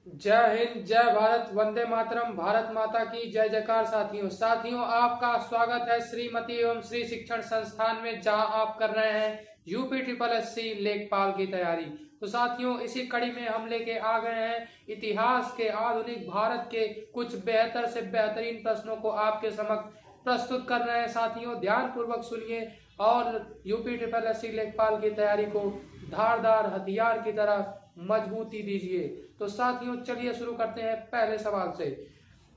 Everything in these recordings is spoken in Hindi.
जय हिंद, जय भारत, वंदे मातरम। भारत माता की जय जयकार। साथियों आपका स्वागत है श्रीमती एवं श्री शिक्षण संस्थान में, जहां आप कर रहे हैं यूपी ट्रिपल एससी लेखपाल की तैयारी। तो साथियों, इसी कड़ी में हम लेके आ गए हैं इतिहास के आधुनिक भारत के कुछ बेहतर से बेहतरीन प्रश्नों को आपके समक्ष प्रस्तुत कर रहे हैं। साथियों, ध्यान पूर्वक सुनिए और यूपी ट्रिपल एससी लेखपाल की तैयारी को धारदार हथियार की तरह मजबूती दीजिए। तो साथियों, चलिए शुरू करते हैं पहले सवाल से।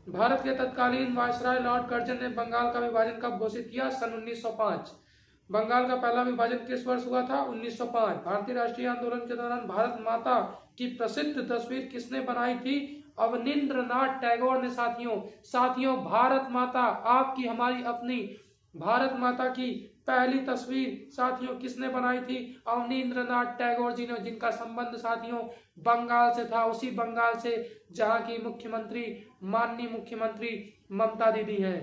भारत के तत्कालीन वायसराय लॉर्ड कर्जन ने बंगाल का विभाजन कब घोषित किया? सन 1905। बंगाल का पहला विभाजन किस वर्ष हुआ था? 1905। भारतीय राष्ट्रीय आंदोलन के दौरान भारत माता की प्रसिद्ध तस्वीर किसने बनाई थी? अवनींद्रनाथ टैगोर ने। साथियों भारत माता, आपकी हमारी अपनी भारत माता की पहली तस्वीर साथियों किसने बनाई थी? अवनींद्रनाथ टैगोर जी ने, जिनका संबंध साथियों बंगाल से था, उसी बंगाल से जहां की मुख्यमंत्री माननीय मुख्यमंत्री ममता दीदी हैं।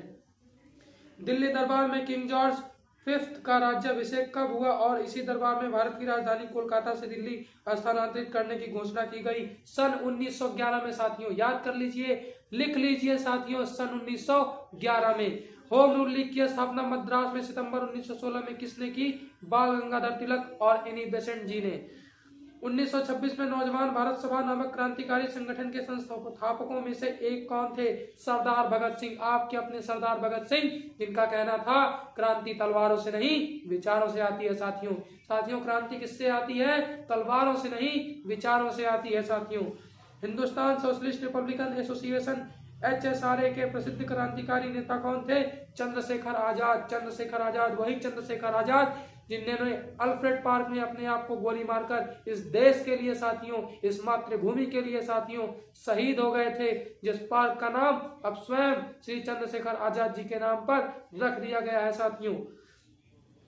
दिल्ली दरबार में किंग जॉर्ज फिफ्थ का राज्याभिषेक कब हुआ और इसी दरबार में भारत की राजधानी कोलकाता से दिल्ली स्थानांतरित करने की घोषणा की गई? सन 1911 में। साथियों याद कर लीजिए, लिख लीजिए साथियों, सन 1911 में। होम रूल लीग की स्थापना मद्रास में सितंबर 1916 में किसने की? बाल गंगाधर तिलक और एनी बेसेंट जी ने। 1926 में नौजवान भारत सभा नामक क्रांतिकारी संगठन के संस्थापकों में से एक कौन थे? सरदार भगत सिंह, आपके अपने सरदार भगत सिंह, जिनका कहना था क्रांति तलवारों से नहीं विचारों से आती है। साथियों क्रांति किससे आती है? तलवारों से नहीं विचारों से आती है। साथियों, Hindustan socialist Republican association HSRA के प्रसिद्ध क्रांतिकारी नेता कौन थे? चंद्रशेखर आजाद, वही चंद्रशेखर आजाद जिन्होंने अल्फ्रेड पार्क में अपने आप को गोली मारकर इस देश के लिए साथियों, इस मातृभूमि के लिए साथियों शहीद हो गए थे, जिस पार्क का नाम अब स्वयं श्री चंद्रशेखर आजाद जी के नाम पर रख दिया गया है। साथियों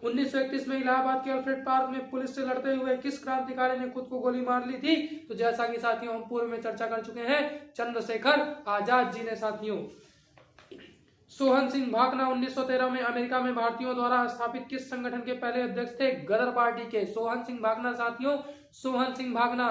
1931 में इलाहाबाद के अल्फ्रेड पार्क में पुलिस से लड़ते हुए किस क्रांतिकारी ने खुद को गोली मार ली थी? तो जैसा कि साथियों हम पूर्व में चर्चा कर चुके हैं, चंद्रशेखर आजाद जी ने। साथियों सोहन सिंह भाकना 1913 में अमेरिका में भारतीयों द्वारा स्थापित किस संगठन के पहले अध्यक्ष थे? गदर पार्टी के। सोहन सिंह भाकना साथियों, सोहन सिंह भाकना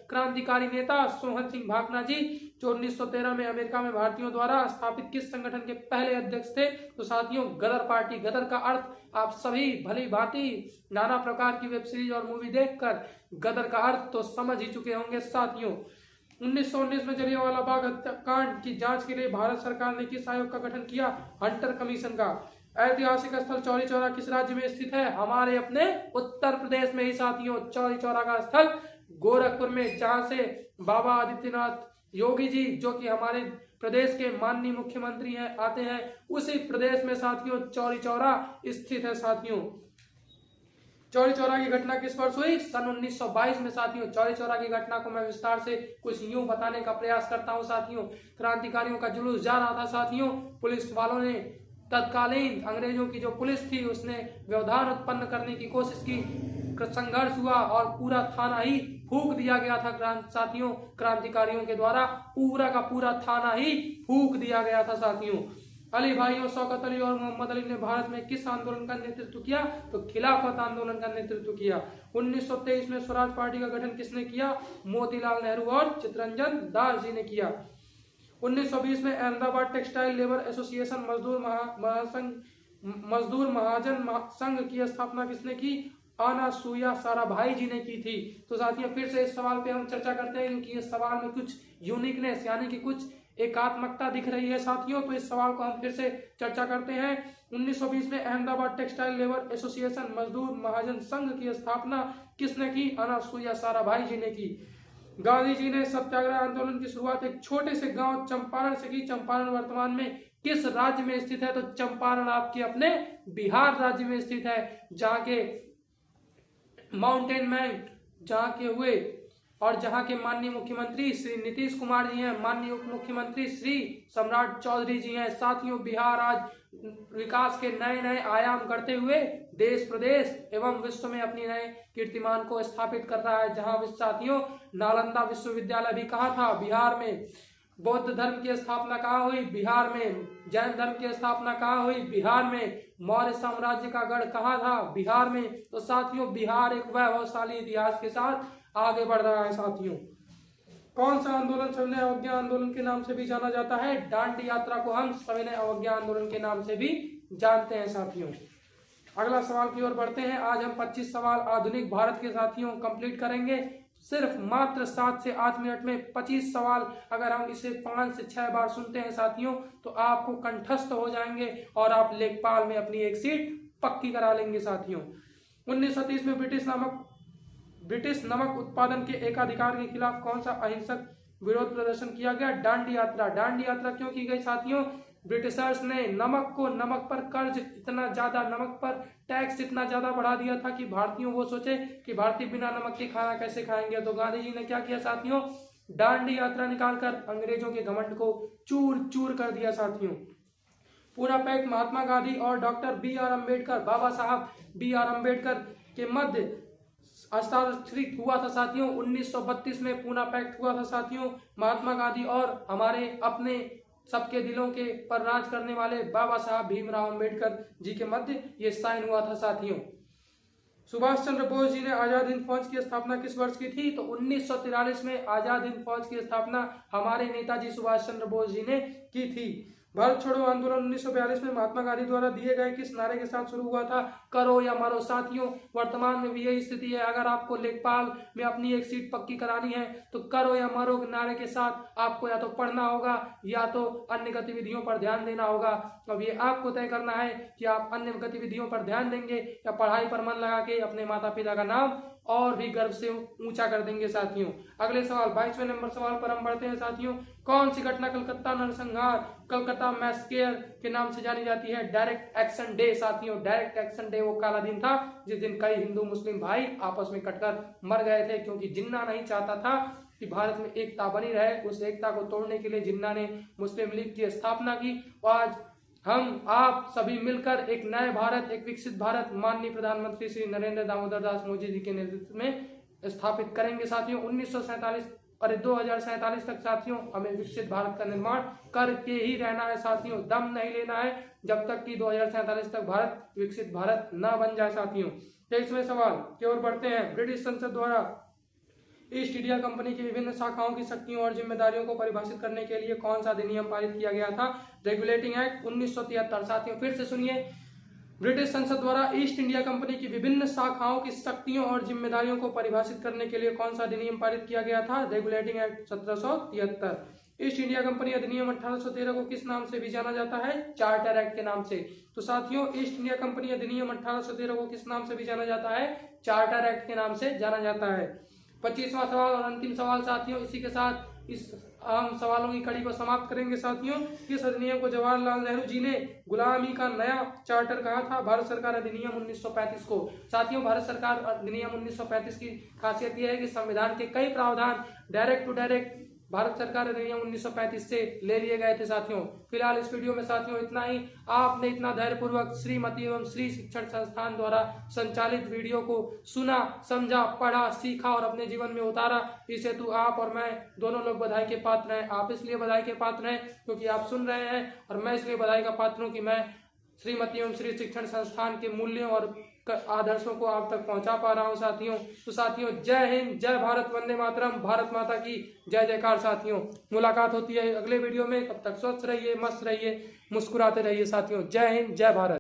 क्रांतिकारी नेता सोहन सिंह भाकना जी, जो 1913 में अमेरिका में भारतीयों द्वारा स्थापित किस संगठन के पहले अध्यक्ष थे? तो साथियों गदर पार्टी। गदर का अर्थ आप सभी भली भांति नाना प्रकार की वेब सीरीज और मूवी देखकर गदर का अर्थ तो समझ ही चुके होंगे। साथियों 1919 में जलियांवाला बाग हत्याकांड की जांच के लिए भारत सरकार ने किस आयोग का गठन किया? हंटर कमीशन का। ऐतिहासिक स्थल चौरी चौरा किस राज्य में स्थित है? हमारे अपने उत्तर प्रदेश में ही। साथियों चौरी चौरा का स्थल गोरखपुर में, जहां से बाबा आदित्यनाथ योगी जी, जो कि हमारे प्रदेश के माननीय मुख्यमंत्री हैं, आते हैं, उसी प्रदेश में साथियों चौरी चौरा स्थित है। साथियों चौरी चौरा की घटना किस वर्ष हुई? सन 1922 में। साथियों चौरी चौरा की घटना को मैं विस्तार से कुछ यूं बताने का प्रयास करता हूं। साथियों क्रांतिकारियों का जुलूस जा रहा था। साथियों पुलिस वालों ने, तत्कालीन अंग्रेजों की जो पुलिस थी, उसने व्यवधान उत्पन्न करने की कोशिश की, संघर्ष हुआ और पूरा थाना ही फूंक दिया गया था। साथियों क्रांतिकारियों के द्वारा पूरा का पूरा थाना ही फूंक दिया गया था। साथियों अली भाइयों शौकत अली और मोहम्मद अली ने भारत में किस आंदोलन का नेतृत्व किया? तो खिलाफत आंदोलन का नेतृत्व किया। 1923 में स्वराज पार्टी का गठन किसने किया? मोतीलाल नेहरू और चित्तरंजन दास जी ने किया। 1920 में अहमदाबाद टेक्सटाइल लेबर एसोसिएशन मजदूर महाजन संघ की स्थापना किसने की? अनासुईया साराभाई जी ने की थी। तो साथियों फिर से इस सवाल पे हम चर्चा करते हैं, क्योंकि इस सवाल में कुछ यूनिकनेस यानी कि कुछ एकात्मकता दिख रही है। साथियों तो इस सवाल को हम फिर से चर्चा करते हैं। 1920 में अहमदाबाद टेक्सटाइल लेबर एसोसिएशन मजदूर महाजन संघ की स्थापना किसने की? अनासुईया साराभाई जी ने की। गांधी जी ने सत्याग्रह आंदोलन की शुरुआत एक छोटे से गांव चंपारण से की। चंपारण वर्तमान में किस राज्य में स्थित है? तो चंपारण आपके अपने बिहार राज्य में स्थित है, जहां के माउंटेन मैन जहां के हुए और जहां के माननीय मुख्यमंत्री श्री नीतीश कुमार जी हैं, माननीय उप मुख्यमंत्री श्री सम्राट चौधरी जी हैं। साथियों बिहार आज विकास के नए नए आयाम करते हुए देश प्रदेश एवं विश्व में अपनी नए कीर्तिमान को स्थापित कर रहा है। जहां साथियों नालंदा विश्वविद्यालय भी कहा था? बिहार में। बौद्ध धर्म की स्थापना कहाँ हुई? बिहार में। जैन धर्म की स्थापना कहाँ हुई? बिहार में। मौर्य साम्राज्य का गढ़ कहाँ था? बिहार में। तो साथियों बिहार एक वैभवशाली इतिहास के साथ आगे बढ़ रहा है। साथियों कौन सा आंदोलन सविनय अवज्ञा आंदोलन के नाम से भी जाना जाता है? दांडी यात्रा को हम सविनय अवज्ञा आंदोलन के नाम से भी जानते हैं साथियों। अगला सवाल की ओर बढ़ते हैं। आज हम 25 सवाल आधुनिक भारत के साथियों कंप्लीट करेंगे। सिर्फ मात्र 7 से 8 मिनट में 25 सवाल अगर हम इसे 5 से 6 बार सुनते हैं साथियों तो आपको कंठस्थ हो जाएंगे और आप लेखपाल में अपनी एक सीट पक्की करा लेंगे साथियों। 1930 में ब्रिटिश नमक उत्पादन के एकाधिकार के खिलाफ कौन सा अहिंसक विरोध प्रदर्शन किया गया? दांडी यात्रा। दांडी यात्रा क्यों की गई साथियों? ब्रिटिशर्स ने नमक पर कर्ज इतना ज्यादा, नमक पर टैक्स इतना ज्यादा बढ़ा दिया था कि भारतीयों वो सोचे कि भारतीय बिना नमक के खाना कैसे खाएंगे। तो गांधी जी ने क्या किया साथियों? दांडी यात्रा निकालकर अंग्रेजों के घमंड को चूर चूर कर दिया साथियों। पूना पैक्ट महात्मा गांधी और डॉक्टर B.R. अम्बेडकर, बाबा साहब B.R. अम्बेडकर के मध्य हस्ताक्षरित हुआ था साथियों। 1932 में पूना पैक्ट हुआ था साथियों। महात्मा गांधी और हमारे अपने सबके दिलों के पर राज करने वाले बाबा साहब भीमराव अंबेडकर जी के मध्य ये साइन हुआ था साथियों। सुभाष चंद्र बोस जी ने आजाद हिंद फौज की स्थापना किस वर्ष की थी? तो 1943 में आजाद हिंद फौज की स्थापना हमारे नेताजी सुभाष चंद्र बोस जी ने की थी। भारत छोड़ो आंदोलन 1942 में महात्मा गांधी द्वारा दिए गए किस नारे के साथ शुरू हुआ था? करो या मरो साथियों। वर्तमान में भी यही स्थिति है। अगर आपको लेखपाल में अपनी एक सीट पक्की करानी है तो करो या मरो के नारे के साथ आपको या तो पढ़ना होगा या तो अन्य गतिविधियों पर ध्यान देना होगा। अब ये आपको तय करना है कि आप अन्य गतिविधियों पर ध्यान देंगे या पढ़ाई पर मन लगा के अपने माता पिता का नाम और भी गर्व से ऊंचा कर देंगे साथियों। अगले सवाल 22वें नंबर सवाल पर हम बढ़ते हैं साथियों। कौन सी घटना कलकत्ता नरसंहार, कलकत्ता मैसेकर के नाम से जानी जाती है? डायरेक्ट एक्शन डे साथियों। डायरेक्ट एक्शन डे वो काला दिन था जिस दिन कई हिंदू मुस्लिम भाई आपस में कटकर मर गए थे, क्योंकि जिन्ना नहीं चाहता था कि भारत में एकता बनी रहे। उस एकता को तोड़ने के लिए जिन्ना ने मुस्लिम लीग की स्थापना की। आज हम आप सभी मिलकर एक नए भारत, एक विकसित भारत माननीय प्रधानमंत्री श्री नरेंद्र दामोदर दास मोदी जी के नेतृत्व में स्थापित करेंगे साथियों। 1947 और 2047 तक साथियों हमें विकसित भारत का निर्माण करके ही रहना है साथियों। दम नहीं लेना है जब तक कि 2047 तक भारत विकसित भारत न बन जाए साथियों। 23वें सवाल की ओर बढ़ते हैं। ब्रिटिश संसद द्वारा ईस्ट इंडिया कंपनी की विभिन्न शाखाओं की शक्तियों और जिम्मेदारियों को परिभाषित करने के लिए कौन सा अधिनियम पारित किया गया था? रेगुलेटिंग एक्ट 1973 साथियों फिर से सुनिए। ब्रिटिश संसद द्वारा ईस्ट इंडिया कंपनी की विभिन्न शाखाओं की शक्तियों और जिम्मेदारियों को परिभाषित करने के लिए कौन सा अधिनियम पारित किया गया था? Regulating act 1773। East India company अधिनियम 1813 को किस नाम से भी जाना जाता है? चार्टर एक्ट के नाम से। तो साथियों ईस्ट इंडिया कंपनी अधिनियम 1813 को किस नाम से भी जाना जाता है? चार्टर एक्ट के नाम से जाना जाता है। 25वां सवाल और अंतिम सवाल साथियों, इसी के साथ इस अहम सवालों की कड़ी को समाप्त करेंगे साथियों। किस अधिनियम को जवाहरलाल नेहरू जी ने गुलामी का नया चार्टर कहा था? भारत सरकार अधिनियम 1935 को। साथियों भारत सरकार अधिनियम 1935 की खासियत यह है कि संविधान के कई प्रावधान डायरेक्ट टू डायरेक्ट भारत सरकार अधिनियम 1935 से ले लिए गए थे साथियों। फिलहाल इस वीडियो में साथियों इतना ही। आपने इतना धैर्यपूर्वक श्रीमती एवं श्री शिक्षण संस्थान द्वारा संचालित वीडियो को सुना, समझा, पढ़ा, सीखा और अपने जीवन में उतारा, इस हेतु आप और मैं दोनों लोग बधाई के पात्र हैं। आप इसलिए बधाई के पात्र हैं क्योंकि आप सुन रहे हैं और मैं इसलिए बधाई का पात्र हूँ कि मैं श्रीमती एवं श्री शिक्षण संस्थान के मूल्यों और आदर्शों को आप तक पहुंचा पा रहा हूं साथियों। तो साथियों जय हिंद, जय भारत, वंदे मातरम, भारत माता की जय जयकार साथियों। मुलाकात होती है अगले वीडियो में। तब तक स्वस्थ रहिए, मस्त रहिए, मुस्कुराते रहिए साथियों। जय हिंद, जय भारत।